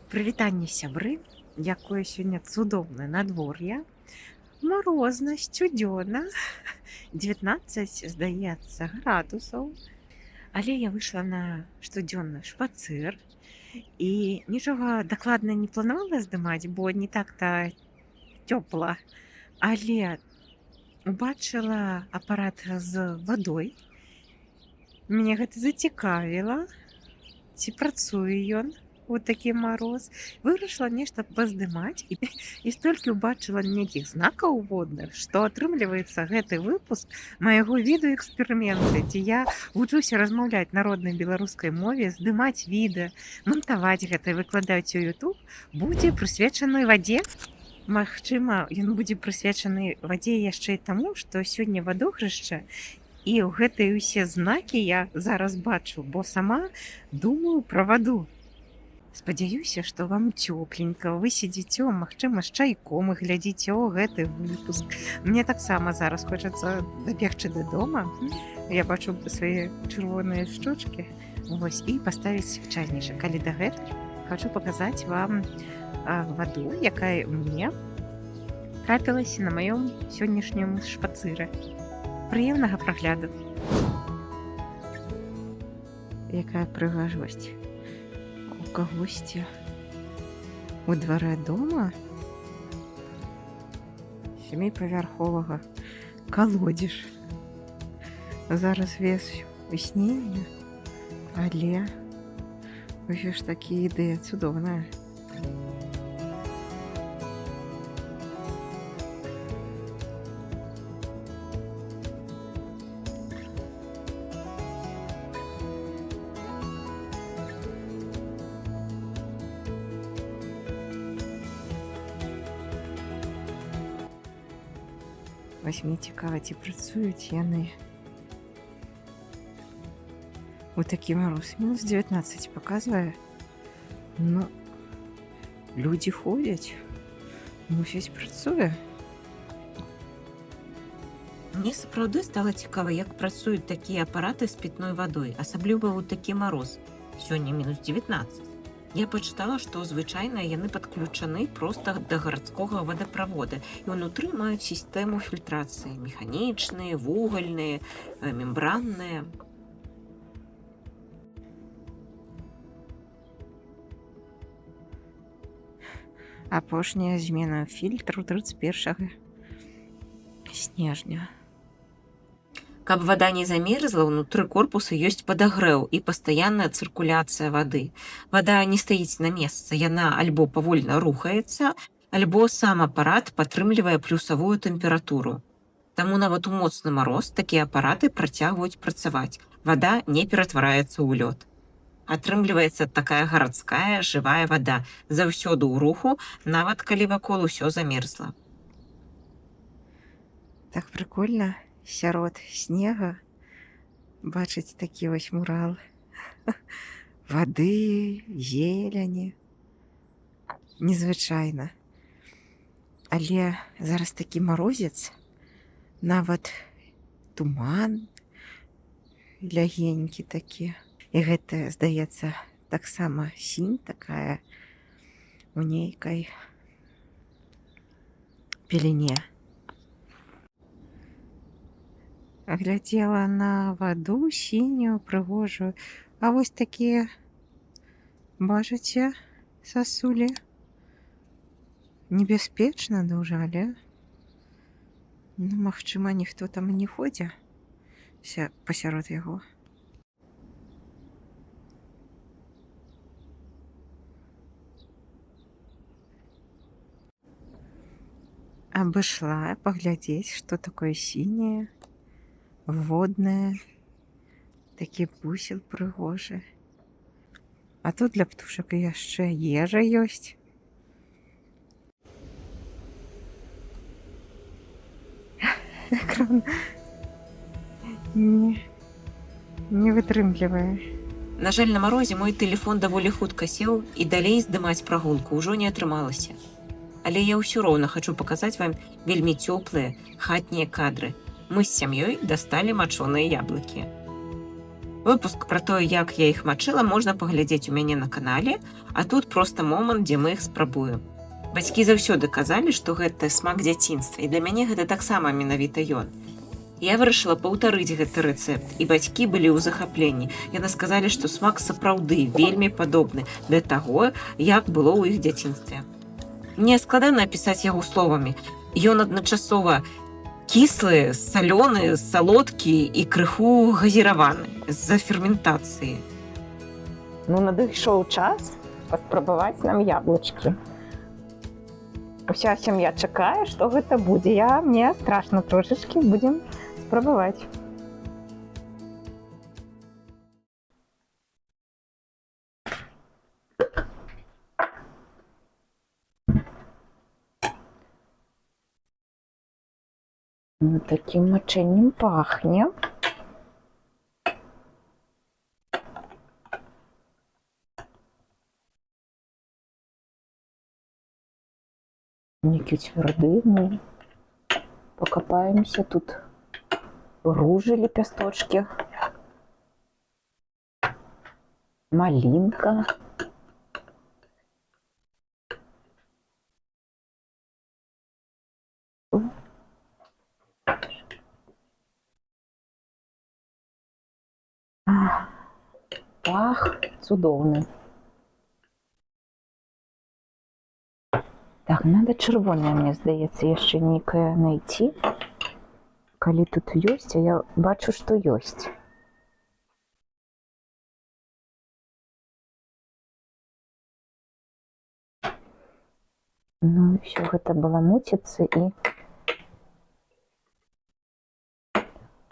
Прывітанне сябры, якое сёння цудоўнае надвор'е, марозна, сцюдзёна, 19, здаецца, градусаў. Але я выйшла на штодзённы шпацыр і нічога дакладна не планавала здымаць, бо не так-то цёпла. Але убачыла апарат з вадой. Мяне гэта зацікавіла, ці працуе ён у такі мароз. Вырашыла нешта паздымаць і столькі ўбачыла нейкіх знакаў водных, што атрымліваецца гэты выпуск майго відэаэксперыменты, дзе я вучуся размаўляць на роднай беларускай мове, здымаць відэа, монтаваць гэта і выкладаць у YouTube, будзе прысвечаны вадзе. Магчыма, ён будзе прысвечаны вадзе яшчэ і таму, што сёння вадогрышча, і ў гэтыя ўсе знакі я зараз бачу, бо сама думаю пра ваду. Спадзяюся, што вам цёпленька, вы сядзіце, магчыма, з чайком і глядзіце гэты выпуск. Мне таксама зараз хочацца дабегчы да дома. Я бачу свае чырвоныя шчочкі. Вось, і паставіць чайнічак. Калі дагэтуль хачу паказаць вам ваду, якая мне трапілася на маём сённяшнім шпацыры. Прыемнага прагляду. Якая прыгажосць. У кагосьці у дварэ дома сяміпавярховага калодзеж. Зараз вес у снезе, але ўсё ж такі ідэя цудоўная. Вось мне цікава, ці працуюць яны у такі мароз. Мінус 19 паказвае. Ну, людзі ходзяць, мусіць, працуе. Мне сапраўды стала цікава, як працуюць такія апараты з пітной вадой, асабліва ў такі мароз. Сёння мінус 19. Я пачытала, што звычайна яны падключаны проста да гарадскога вадаправода і ўнутры маюць сістэму фільтрацыі, механічныя, вугальныя, мембранныя. Апошняя змена фільтру 31 снежня. Каб вада не замерзла, ўнутры корпуса ёсць падагрэў і пастаянная цыркуляцыя вады. Вада не стаіць на месцы, яна альбо павольна рухаецца, альбо сам апарат падтрымлівае плюсавую тэмпературу. Таму нават у моцны мароз такія апараты працягваюць працаваць. Вада не ператвараецца ў лёд. Атрымліваецца такая гарадская жывая вада, заўсёды ў руху, нават калі вакол усё замерзла. Так прикольна сярод снега бачыць такі вось мурал вады, зелені. Незвычайна. Але зараз такі марозец, нават туман лягенькі такі. І гэта, здаецца, таксама сінь такая у нейкай пелене. Глядзела на ваду сінюю, прыгожую. А вось такія, бачыце, сасулі. Небяспечна дужа, але ну, магчыма, ніхто там і не ходзе пасярод яго. Абышла паглядзець, што такое сіняе, воднае, такі бусел прыгожы. А тут для птушак яшчэ ежа ёсць. Экран не вытрымлівае. На жаль, на марозе мой тэлефон даволі хутка сеў і далей здымаць прагулку ўжо не атрымалася. Але я ўсё роўна хачу паказаць вам вельмі цёплыя хатнія кадры. Мы з сям'ёй дасталі мачоныя яблыкі. Выпуск пра тое, як я іх мачыла, можна паглядзець у мяне на канале, а тут проста момант, дзе мы іх спрабуем. Бацькі заўсёды казалі, што гэта смак дзяцінства, і для мяне гэта таксама менавіта ён. Я вырашыла паўтарыць гэты рэцэпт, і бацькі былі ў захапленні. Яны сказалі, што смак сапраўды вельмі падобны да таго, як было ў іх дзяцінстве. Мне складана апісаць яго словамі. Ён адначасова кіслы, салёны, салодкі і крыху газіраваны з-за ферментацыі. Ну, надышоў час паспрабаваць нам яблычкі. Уся сям'я чакае, што гэта будзе. Мне страшна трошачкі, будзем спрабаваць. Ну, таким мачэннем пахне. Некі цвярды, мы покопаемся тут. Ружы, лепесточки, малинка. Пах цудоўны. Так, надо чырвонае, мне здаецца, яшчэ нейкае найти. Калі тут ёсць, а я бачу, што ёсць. Ну, все гэта баламуціцца і...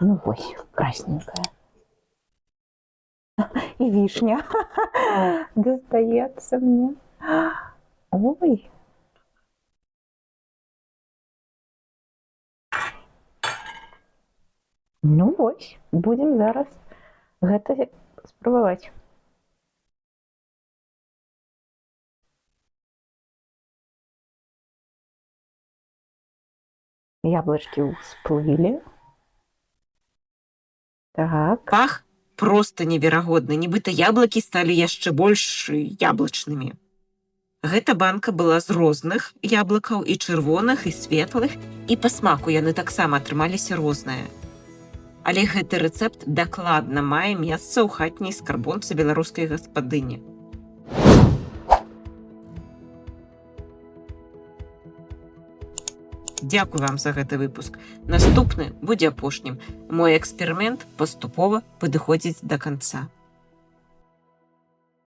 Ну, вось, красненькая. І вішня. Дастаецца мне. Ой. Ну вось, будем зараз гэта спрабаваць. Яблычкі ўсплылі. Так. Пах проста неверагодны, нібыта яблыкі сталі яшчэ больш яблычнымі. Гэта банка была з розных яблыкаў, і чырвоных, і светлых, і па смаку яны таксама атрымаліся розныя. Але гэты рэцэпт дакладна мае месца ў хатняй скарбонцы беларускай гаспадыні. Дзякуй вам за гэты выпуск. Наступны будзе апошнім. Мой эксперымент паступова падыходзіць да канца.